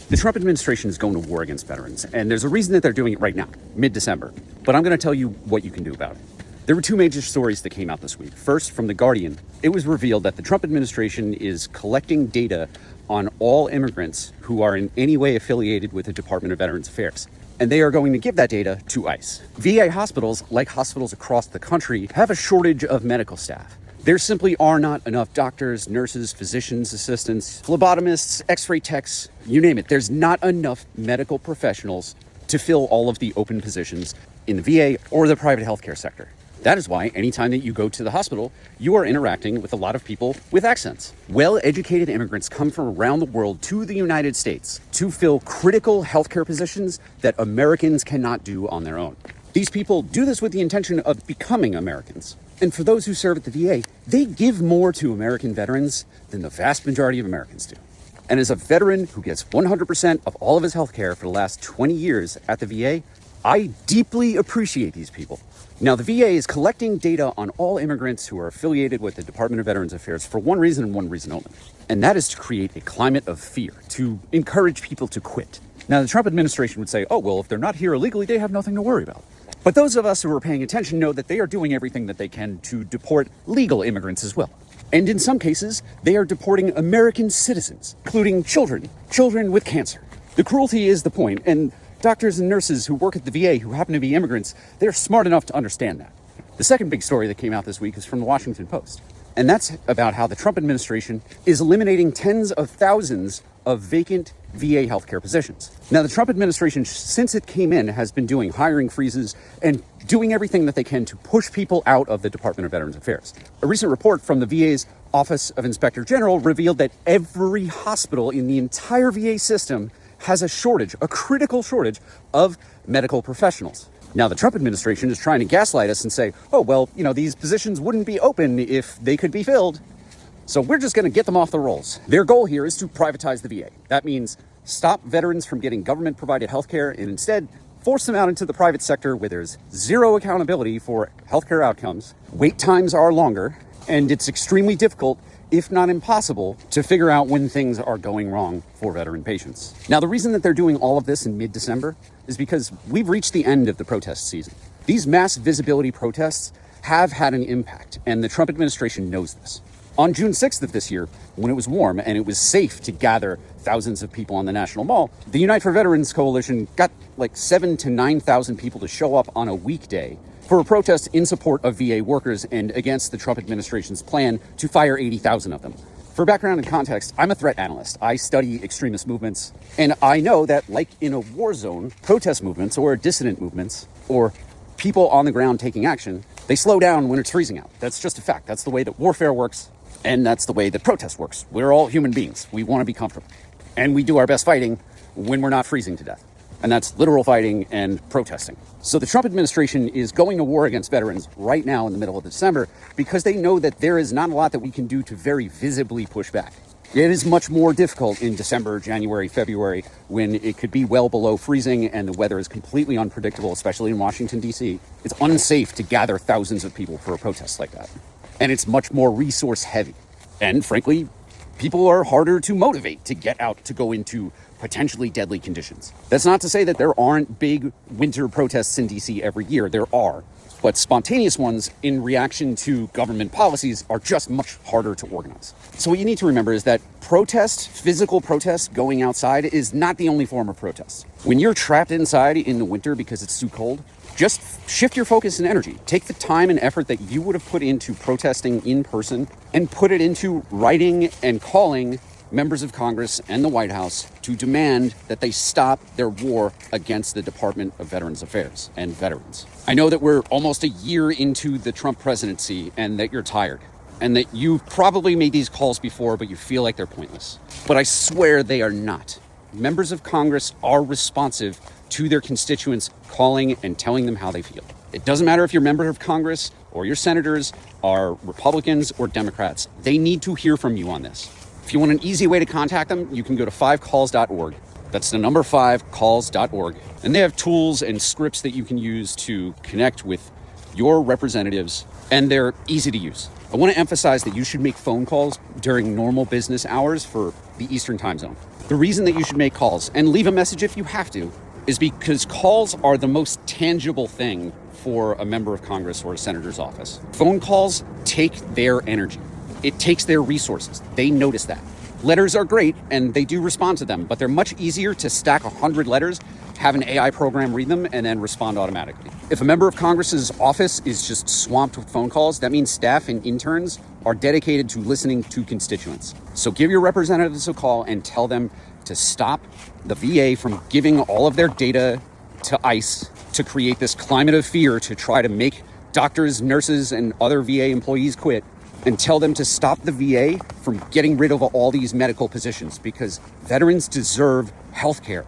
The Trump administration is going to war against veterans, and there's a reason that they're doing it right now, mid-December. But I'm going to tell you what you can do about it. There were two major stories that came out this week. First, from The Guardian, it was revealed that the Trump administration is collecting data on all immigrants who are in any way affiliated with the Department of Veterans Affairs. And they are going to give that data to ICE. VA hospitals, like hospitals across the country, have a shortage of medical staff. There simply are not enough doctors, nurses, physicians, assistants, phlebotomists, x-ray techs, you name it. There's not enough medical professionals to fill all of the open positions in the VA or the private healthcare sector. That is why anytime that you go to the hospital, you are interacting with a lot of people with accents. Well-educated immigrants come from around the world to the United States to fill critical healthcare positions that Americans cannot do on their own. These people do this with the intention of becoming Americans. And for those who serve at the VA, they give more to American veterans than the vast majority of Americans do. And as a veteran who gets 100% of all of his healthcare for the last 20 years at the VA, I deeply appreciate these people. Now, the VA is collecting data on all immigrants who are affiliated with the Department of Veterans Affairs for one reason and one reason only. And that is to create a climate of fear, to encourage people to quit. Now, the Trump administration would say, oh, well, if they're not here illegally, they have nothing to worry about. But those of us who are paying attention know that they are doing everything that they can to deport legal immigrants as well. And in some cases, they are deporting American citizens, including children with cancer. The cruelty is the point, and doctors and nurses who work at the VA who happen to be immigrants, they're smart enough to understand that. The second big story that came out this week is from the Washington Post. And that's about how the Trump administration is eliminating tens of thousands of vacant VA healthcare positions. Now, the Trump administration, since it came in, has been doing hiring freezes and doing everything that they can to push people out of the Department of Veterans Affairs. A recent report from the VA's Office of Inspector General revealed that every hospital in the entire VA system has a shortage, a critical shortage of medical professionals. Now, the Trump administration is trying to gaslight us and say, oh, well, these positions wouldn't be open if they could be filled. So we're just going to get them off the rolls. Their goal here is to privatize the VA. That means stop veterans from getting government-provided healthcare and instead force them out into the private sector where there's zero accountability for healthcare outcomes. Wait times are longer, and it's extremely difficult, if not impossible, to figure out when things are going wrong for veteran patients. Now, the reason that they're doing all of this in mid-December is because we've reached the end of the protest season. These mass visibility protests have had an impact, and the Trump administration knows this. On June 6th of this year, when it was warm and it was safe to gather thousands of people on the National Mall, the Unite for Veterans Coalition got like 7,000 to 9,000 people to show up on a weekday for a protest in support of VA workers and against the Trump administration's plan to fire 80,000 of them. For background and context, I'm a threat analyst. I study extremist movements, and I know that, like in a war zone, protest movements or dissident movements or people on the ground taking action, they slow down when it's freezing out. That's just a fact. That's the way that warfare works, and that's the way that protest works. We're all human beings. We want to be comfortable, and we do our best fighting when we're not freezing to death. And that's literal fighting and protesting. So the Trump administration is going to war against veterans right now in the middle of December because they know that there is not a lot that we can do to very visibly push back. It is much more difficult in December, January, February, when it could be well below freezing and the weather is completely unpredictable, especially in Washington, D.C. It's unsafe to gather thousands of people for a protest like that. And it's much more resource heavy. And frankly, people are harder to motivate to get out to go into potentially deadly conditions. That's not to say that there aren't big winter protests in D.C. every year. There are. But spontaneous ones in reaction to government policies are just much harder to organize. So what you need to remember is that physical protest, going outside, is not the only form of protest. When you're trapped inside in the winter because it's too cold, just shift your focus and energy. Take the time and effort that you would have put into protesting in person and put it into writing and calling members of Congress and the White House to demand that they stop their war against the Department of Veterans Affairs and veterans. I know that we're almost a year into the Trump presidency and that you're tired and that you've probably made these calls before, but you feel like they're pointless. But I swear they are not. Members of Congress are responsive to their constituents, calling and telling them how they feel. It doesn't matter if your member of Congress or your senators are Republicans or Democrats. They need to hear from you on this. If you want an easy way to contact them, you can go to 5calls.org. That's the number 5calls.org. And they have tools and scripts that you can use to connect with your representatives, and they're easy to use. I want to emphasize that you should make phone calls during normal business hours for the Eastern time zone. The reason that you should make calls and leave a message if you have to is because calls are the most tangible thing for a member of Congress or a senator's office. Phone calls take their energy. It takes their resources. They notice that. Letters are great and they do respond to them, but they're much easier to stack 100 letters, have an AI program read them, and then respond automatically. If a member of Congress's office is just swamped with phone calls, that means staff and interns are dedicated to listening to constituents. So give your representatives a call and tell them to stop the VA from giving all of their data to ICE to create this climate of fear to try to make doctors, nurses, and other VA employees quit, and tell them to stop the VA from getting rid of all these medical positions because veterans deserve health care.